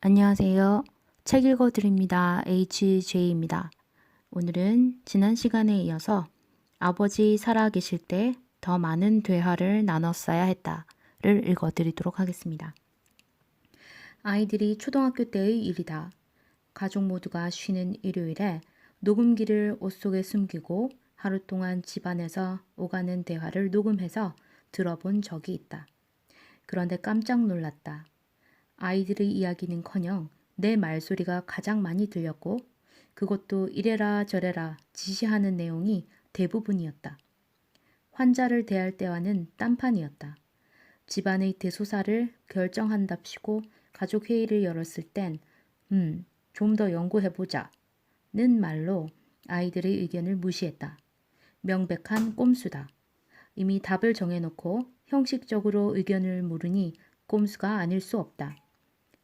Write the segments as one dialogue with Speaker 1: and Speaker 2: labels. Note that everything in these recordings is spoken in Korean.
Speaker 1: 안녕하세요. 책 읽어드립니다. HJ입니다. 오늘은 지난 시간에 이어서 아버지 살아계실 때 더 많은 대화를 나눴어야 했다를 읽어드리도록 하겠습니다. 아이들이 초등학교 때의 일이다. 가족 모두가 쉬는 일요일에 녹음기를 옷 속에 숨기고 하루 동안 집안에서 오가는 대화를 녹음해서 들어본 적이 있다. 그런데 깜짝 놀랐다. 아이들의 이야기는커녕 내 말소리가 가장 많이 들렸고 그것도 이래라 저래라 지시하는 내용이 대부분이었다. 환자를 대할 때와는 딴판이었다. 집안의 대소사를 결정한답시고 가족회의를 열었을 땐 좀 더 연구해보자 는 말로 아이들의 의견을 무시했다. 명백한 꼼수다. 이미 답을 정해놓고 형식적으로 의견을 물으니 꼼수가 아닐 수 없다.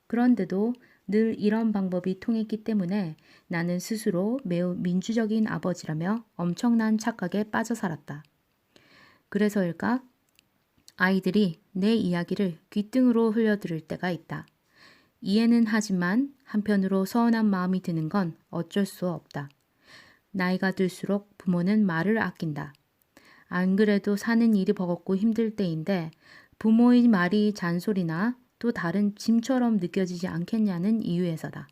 Speaker 1: 그런데도 늘 이런 방법이 통했기 때문에 나는 스스로 매우 민주적인 아버지라며 엄청난 착각에 빠져 살았다. 그래서일까? 아이들이 내 이야기를 귓등으로 흘려들을 때가 있다. 이해는 하지만 한편으로 서운한 마음이 드는 건 어쩔 수 없다. 나이가 들수록 부모는 말을 아낀다. 안 그래도 사는 일이 버겁고 힘들 때인데 부모의 말이 잔소리나 또 다른 짐처럼 느껴지지 않겠냐는 이유에서다.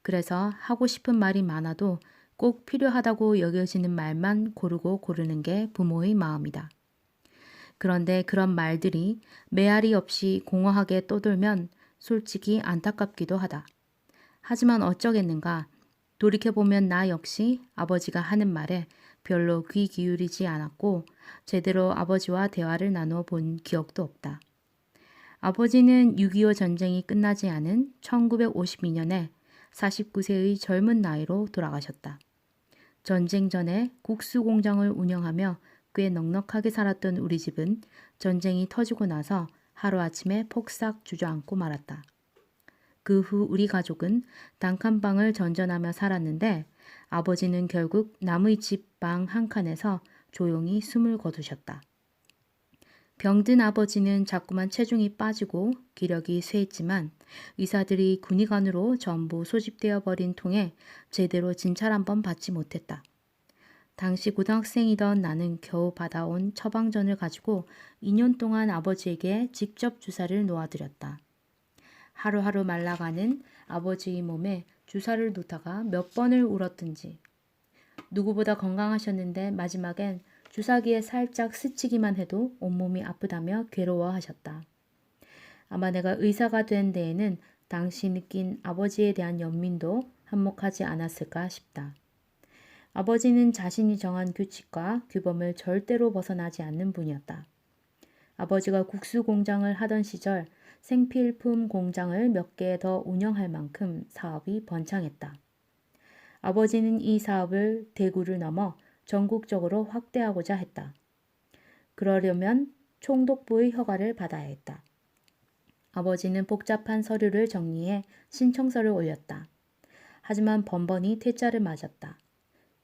Speaker 1: 그래서 하고 싶은 말이 많아도 꼭 필요하다고 여겨지는 말만 고르고 고르는 게 부모의 마음이다. 그런데 그런 말들이 메아리 없이 공허하게 떠돌면 솔직히 안타깝기도 하다. 하지만 어쩌겠는가. 돌이켜보면 나 역시 아버지가 하는 말에 별로 귀 기울이지 않았고 제대로 아버지와 대화를 나누어 본 기억도 없다. 아버지는 6.25 전쟁이 끝나지 않은 1952년에 49세의 젊은 나이로 돌아가셨다. 전쟁 전에 국수 공장을 운영하며 꽤 넉넉하게 살았던 우리 집은 전쟁이 터지고 나서 하루아침에 폭삭 주저앉고 말았다. 그 후 우리 가족은 단칸방을 전전하며 살았는데 아버지는 결국 남의 집 방 한 칸에서 조용히 숨을 거두셨다. 병든 아버지는 자꾸만 체중이 빠지고 기력이 쇠했지만 의사들이 군의관으로 전부 소집되어 버린 통에 제대로 진찰 한번 받지 못했다. 당시 고등학생이던 나는 겨우 받아온 처방전을 가지고 2년 동안 아버지에게 직접 주사를 놓아드렸다. 하루하루 말라가는 아버지의 몸에 주사를 놓다가 몇 번을 울었든지 누구보다 건강하셨는데 마지막엔 주사기에 살짝 스치기만 해도 온몸이 아프다며 괴로워하셨다. 아마 내가 의사가 된 데에는 당시 느낀 아버지에 대한 연민도 한몫하지 않았을까 싶다. 아버지는 자신이 정한 규칙과 규범을 절대로 벗어나지 않는 분이었다. 아버지가 국수 공장을 하던 시절 생필품 공장을 몇 개 더 운영할 만큼 사업이 번창했다. 아버지는 이 사업을 대구를 넘어 전국적으로 확대하고자 했다. 그러려면 총독부의 허가를 받아야 했다. 아버지는 복잡한 서류를 정리해 신청서를 올렸다. 하지만 번번이 퇴짜를 맞았다.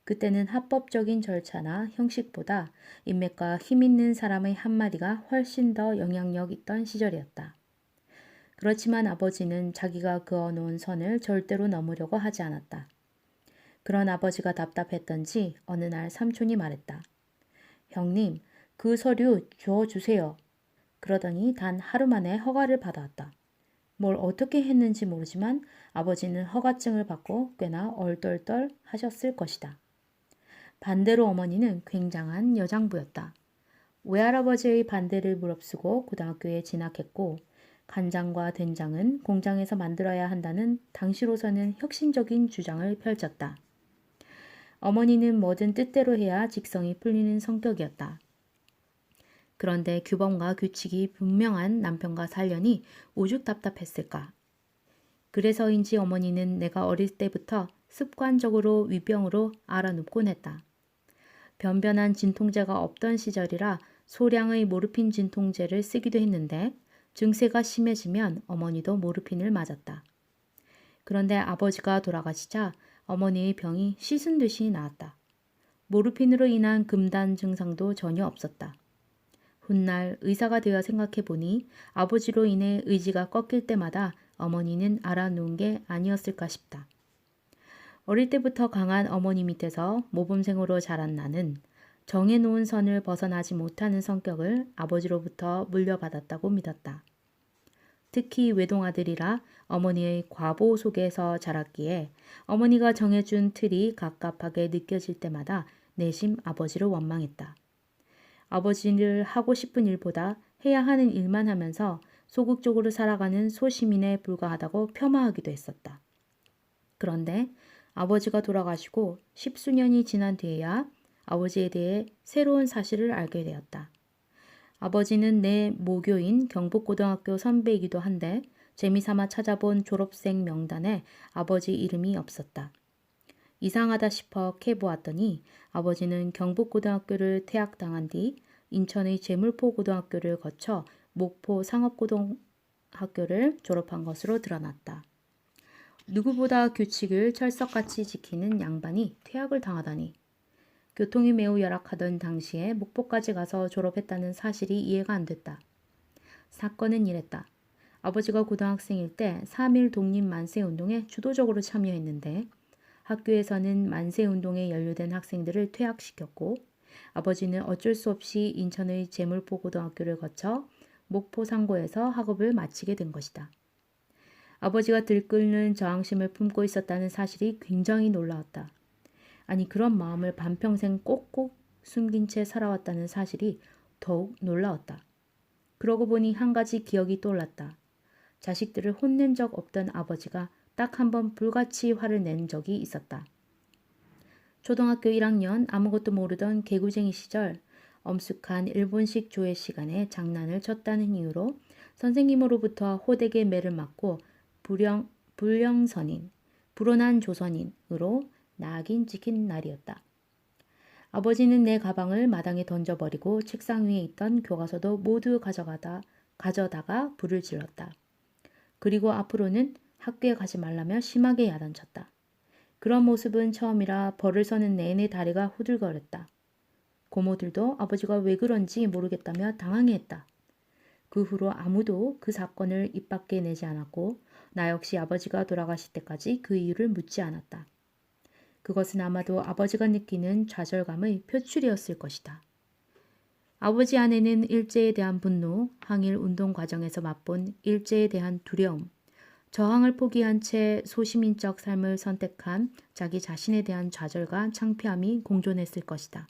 Speaker 1: 그때는 합법적인 절차나 형식보다 인맥과 힘 있는 사람의 한마디가 훨씬 더 영향력 있던 시절이었다. 그렇지만 아버지는 자기가 그어놓은 선을 절대로 넘으려고 하지 않았다. 그런 아버지가 답답했던지 어느 날 삼촌이 말했다. 형님, 그 서류 줘주세요. 그러더니 단 하루 만에 허가를 받아왔다. 뭘 어떻게 했는지 모르지만 아버지는 허가증을 받고 꽤나 얼떨떨 하셨을 것이다. 반대로 어머니는 굉장한 여장부였다. 외할아버지의 반대를 무릅쓰고 고등학교에 진학했고 간장과 된장은 공장에서 만들어야 한다는 당시로서는 혁신적인 주장을 펼쳤다. 어머니는 뭐든 뜻대로 해야 직성이 풀리는 성격이었다. 그런데 규범과 규칙이 분명한 남편과 살려니 오죽 답답했을까. 그래서인지 어머니는 내가 어릴 때부터 습관적으로 위병으로 알아눕곤 했다. 변변한 진통제가 없던 시절이라 소량의 모르핀 진통제를 쓰기도 했는데 증세가 심해지면 어머니도 모르핀을 맞았다. 그런데 아버지가 돌아가시자 어머니의 병이 씻은 듯이 나았다. 모르핀으로 인한 금단 증상도 전혀 없었다. 훗날 의사가 되어 생각해보니 아버지로 인해 의지가 꺾일 때마다 어머니는 알아놓은 게 아니었을까 싶다. 어릴 때부터 강한 어머니 밑에서 모범생으로 자란 나는 정해놓은 선을 벗어나지 못하는 성격을 아버지로부터 물려받았다고 믿었다. 특히 외동아들이라 어머니의 과보 속에서 자랐기에 어머니가 정해준 틀이 갑갑하게 느껴질 때마다 내심 아버지를 원망했다. 아버지를 하고 싶은 일보다 해야 하는 일만 하면서 소극적으로 살아가는 소시민에 불과하다고 폄하하기도 했었다. 그런데 아버지가 돌아가시고 십수년이 지난 뒤에야 아버지에 대해 새로운 사실을 알게 되었다. 아버지는 내 모교인 경북고등학교 선배이기도 한데 재미삼아 찾아본 졸업생 명단에 아버지 이름이 없었다. 이상하다 싶어 캐보았더니 아버지는 경북고등학교를 퇴학당한 뒤 인천의 제물포고등학교를 거쳐 목포 상업고등학교를 졸업한 것으로 드러났다. 누구보다 규칙을 철석같이 지키는 양반이 퇴학을 당하다니. 교통이 매우 열악하던 당시에 목포까지 가서 졸업했다는 사실이 이해가 안 됐다. 사건은 이랬다. 아버지가 고등학생일 때 3.1 독립만세운동에 주도적으로 참여했는데 학교에서는 만세운동에 연루된 학생들을 퇴학시켰고 아버지는 어쩔 수 없이 인천의 제물포고등학교를 거쳐 목포 상고에서 학업을 마치게 된 것이다. 아버지가 들끓는 저항심을 품고 있었다는 사실이 굉장히 놀라웠다. 아니 그런 마음을 반평생 꼭꼭 숨긴 채 살아왔다는 사실이 더욱 놀라웠다. 그러고 보니 한 가지 기억이 떠올랐다. 자식들을 혼낸 적 없던 아버지가 딱 한 번 불같이 화를 낸 적이 있었다. 초등학교 1학년 아무것도 모르던 개구쟁이 시절 엄숙한 일본식 조회 시간에 장난을 쳤다는 이유로 선생님으로부터 호되게 매를 맞고 불령선인, 불온한 조선인으로 낙인 찍힌 날이었다. 아버지는 내 가방을 마당에 던져버리고 책상 위에 있던 교과서도 모두 가져다가 불을 질렀다. 그리고 앞으로는 학교에 가지 말라며 심하게 야단쳤다. 그런 모습은 처음이라 벌을 서는 내내 다리가 후들거렸다. 고모들도 아버지가 왜 그런지 모르겠다며 당황해했다. 그 후로 아무도 그 사건을 입 밖에 내지 않았고 나 역시 아버지가 돌아가실 때까지 그 이유를 묻지 않았다. 그것은 아마도 아버지가 느끼는 좌절감의 표출이었을 것이다. 아버지 안에는 일제에 대한 분노, 항일 운동 과정에서 맛본 일제에 대한 두려움, 저항을 포기한 채 소시민적 삶을 선택한 자기 자신에 대한 좌절과 창피함이 공존했을 것이다.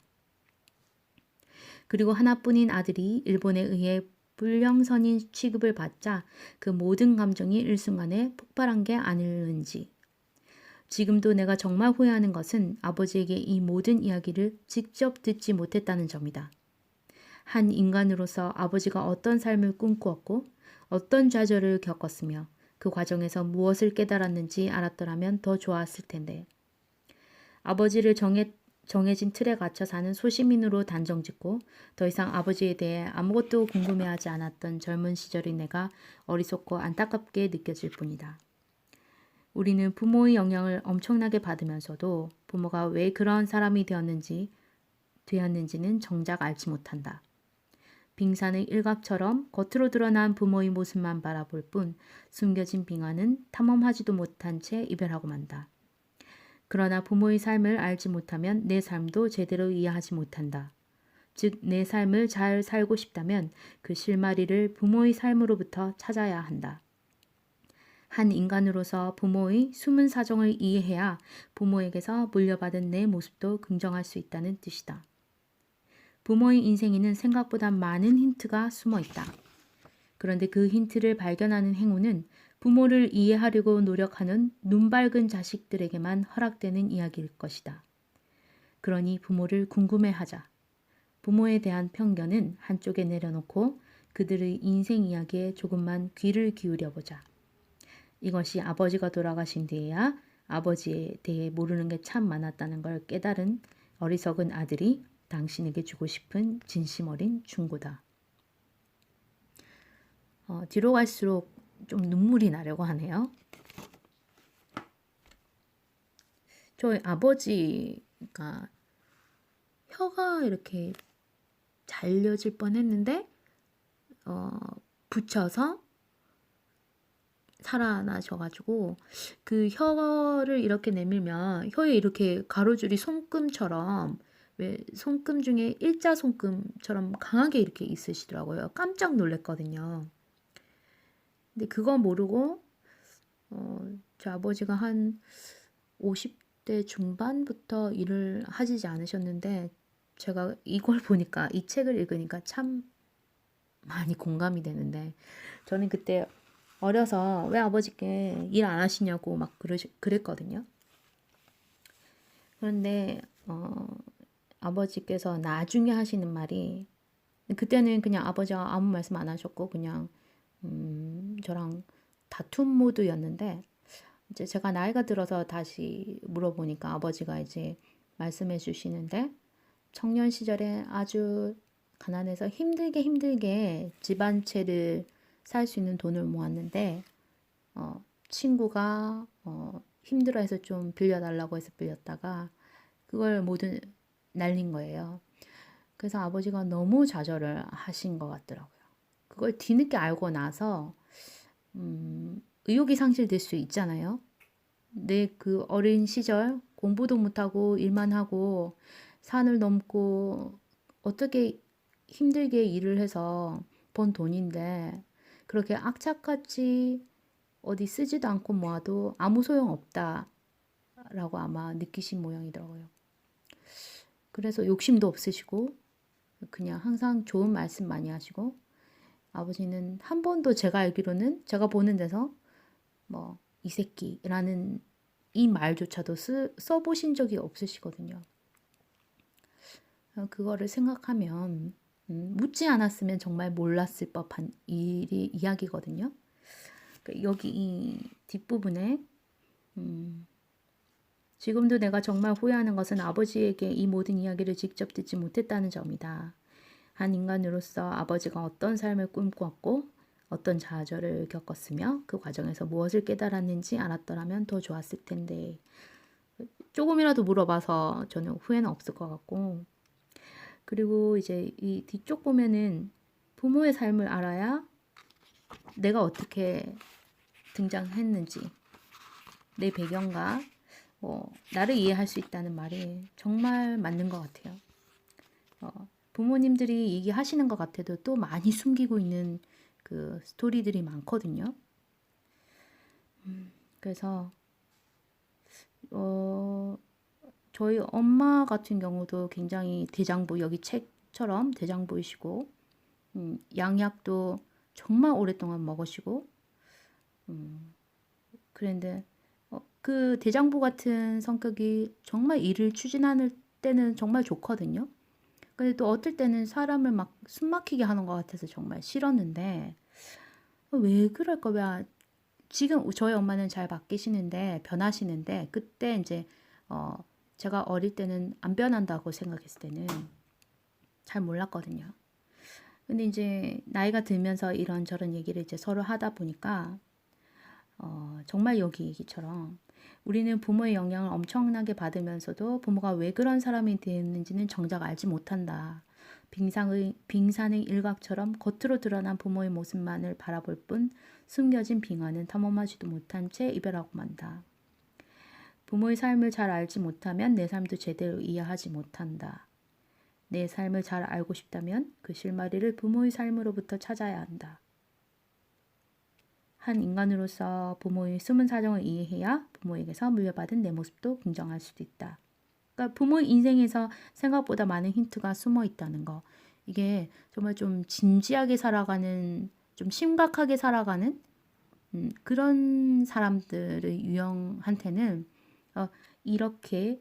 Speaker 1: 그리고 하나뿐인 아들이 일본에 의해 불령선인 취급을 받자 그 모든 감정이 일순간에 폭발한 게 아닐는지. 지금도 내가 정말 후회하는 것은 아버지에게 이 모든 이야기를 직접 듣지 못했다는 점이다. 한 인간으로서 아버지가 어떤 삶을 꿈꾸었고 어떤 좌절을 겪었으며 그 과정에서 무엇을 깨달았는지 알았더라면 더 좋았을 텐데. 아버지를 정해진 틀에 갇혀 사는 소시민으로 단정짓고 더 이상 아버지에 대해 아무것도 궁금해하지 않았던 젊은 시절의 내가 어리석고 안타깝게 느껴질 뿐이다. 우리는 부모의 영향을 엄청나게 받으면서도 부모가 왜 그런 사람이 되었는지는 정작 알지 못한다. 빙산의 일각처럼 겉으로 드러난 부모의 모습만 바라볼 뿐 숨겨진 빙하는 탐험하지도 못한 채 이별하고 만다. 그러나 부모의 삶을 알지 못하면 내 삶도 제대로 이해하지 못한다. 즉, 내 삶을 잘 살고 싶다면 그 실마리를 부모의 삶으로부터 찾아야 한다. 한 인간으로서 부모의 숨은 사정을 이해해야 부모에게서 물려받은 내 모습도 긍정할 수 있다는 뜻이다. 부모의 인생에는 생각보다 많은 힌트가 숨어 있다. 그런데 그 힌트를 발견하는 행운은 부모를 이해하려고 노력하는 눈밝은 자식들에게만 허락되는 이야기일 것이다. 그러니 부모를 궁금해하자. 부모에 대한 편견은 한쪽에 내려놓고 그들의 인생 이야기에 조금만 귀를 기울여보자. 이것이 아버지가 돌아가신 뒤에야 아버지에 대해 모르는 게 참 많았다는 걸 깨달은 어리석은 아들이 당신에게 주고 싶은 진심 어린 충고다. 뒤로 갈수록 좀 눈물이 나려고 하네요. 저희 아버지가 혀가 이렇게 잘려질 뻔했는데 붙여서 살아나셔가지고 그 혀를 이렇게 내밀면 혀에 이렇게 가로줄이 손금처럼, 왜 손금 중에 일자 손금처럼 강하게 이렇게 있으시더라고요. 깜짝 놀랐거든요. 근데 그거 모르고 저 아버지가 한 50대 중반부터 일을 하시지 않으셨는데, 제가 이걸 보니까, 이 책을 읽으니까 참 많이 공감이 되는데, 저는 그때 어려서 왜 아버지께 일 안 하시냐고 막 그랬거든요. 그런데 아버지께서 나중에 하시는 말이, 그때는 그냥 아버지가 아무 말씀 안 하셨고 그냥 저랑 다툼 모드였는데, 이제 제가 나이가 들어서 다시 물어보니까 아버지가 이제 말씀해 주시는데, 청년 시절에 아주 가난해서 힘들게 집 한 채를 살 수 있는 돈을 모았는데, 친구가 힘들어해서 좀 빌려달라고 해서 빌렸다가 그걸 모두 날린 거예요. 그래서 아버지가 너무 좌절을 하신 것 같더라고요. 그걸 뒤늦게 알고 나서 의욕이 상실될 수 있잖아요. 내 그 어린 시절 공부도 못하고 일만 하고 산을 넘고 어떻게 힘들게 일을 해서 번 돈인데 그렇게 악착같이 어디 쓰지도 않고 모아도 아무 소용 없다라고 아마 느끼신 모양이더라고요. 그래서 욕심도 없으시고 그냥 항상 좋은 말씀 많이 하시고, 아버지는 한 번도 제가 알기로는 제가 보는 데서 뭐 이 새끼라는 이 말조차도 써보신 적이 없으시거든요. 그거를 생각하면 묻지 않았으면 정말 몰랐을 법한 이야기거든요. 여기 이 뒷부분에 지금도 내가 정말 후회하는 것은 아버지에게 이 모든 이야기를 직접 듣지 못했다는 점이다. 한 인간으로서 아버지가 어떤 삶을 꿈꾸었고 어떤 좌절을 겪었으며 그 과정에서 무엇을 깨달았는지 알았더라면 더 좋았을 텐데, 조금이라도 물어봐서 저는 후회는 없을 것 같고, 그리고 이제 이 뒤쪽 보면은 부모의 삶을 알아야 내가 어떻게 등장했는지, 내 배경과 나를 이해할 수 있다는 말이 정말 맞는 것 같아요. 부모님들이 얘기하시는 것 같아도 또 많이 숨기고 있는 그 스토리들이 많거든요. 그래서 저희 엄마 같은 경우도 굉장히 대장부, 여기 책처럼 대장부이시고 양약도 정말 오랫동안 먹으시고 그런데 그 대장부 같은 성격이 정말 일을 추진하는 때는 정말 좋거든요. 근데 또 어떨 때는 사람을 막 숨막히게 하는 것 같아서 정말 싫었는데, 왜 그럴까? 왜 지금 저희 엄마는 잘 바뀌시는데, 변하시는데, 그때 이제 제가 어릴 때는 안 변한다고 생각했을 때는 잘 몰랐거든요. 근데 이제 나이가 들면서 이런저런 얘기를 이제 서로 하다 보니까 정말 여기 얘기처럼 우리는 부모의 영향을 엄청나게 받으면서도 부모가 왜 그런 사람이 되었는지는 정작 알지 못한다. 빙산의 일각처럼 겉으로 드러난 부모의 모습만을 바라볼 뿐 숨겨진 빙하는 탐험하지도 못한 채 이별하고 만다. 부모의 삶을 잘 알지 못하면 내 삶도 제대로 이해하지 못한다. 내 삶을 잘 알고 싶다면 그 실마리를 부모의 삶으로부터 찾아야 한다. 한 인간으로서 부모의 숨은 사정을 이해해야 부모에게서 물려받은 내 모습도 긍정할 수도 있다. 그러니까 부모의 인생에서 생각보다 많은 힌트가 숨어 있다는 거. 이게 정말 좀 진지하게 살아가는, 좀 심각하게 살아가는 그런 사람들의 유형한테는 이렇게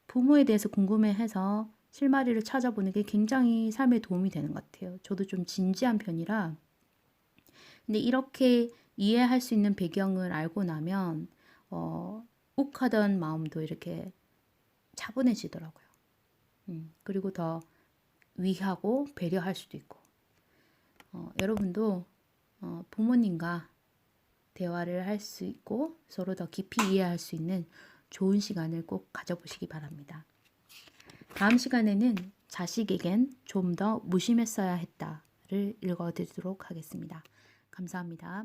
Speaker 1: 부모에 대해서 궁금해해서 실마리를 찾아보는 게 굉장히 삶에 도움이 되는 것 같아요. 저도 좀 진지한 편이라. 근데 이렇게 이해할 수 있는 배경을 알고 나면 욱하던 마음도 이렇게 차분해지더라고요. 그리고 더 위하고 배려할 수도 있고. 여러분도 부모님과 대화를 할 수 있고 서로 더 깊이 이해할 수 있는 좋은 시간을 꼭 가져보시기 바랍니다. 다음 시간에는 자식에겐 좀 더 무심했어야 했다를 읽어드리도록 하겠습니다. 감사합니다.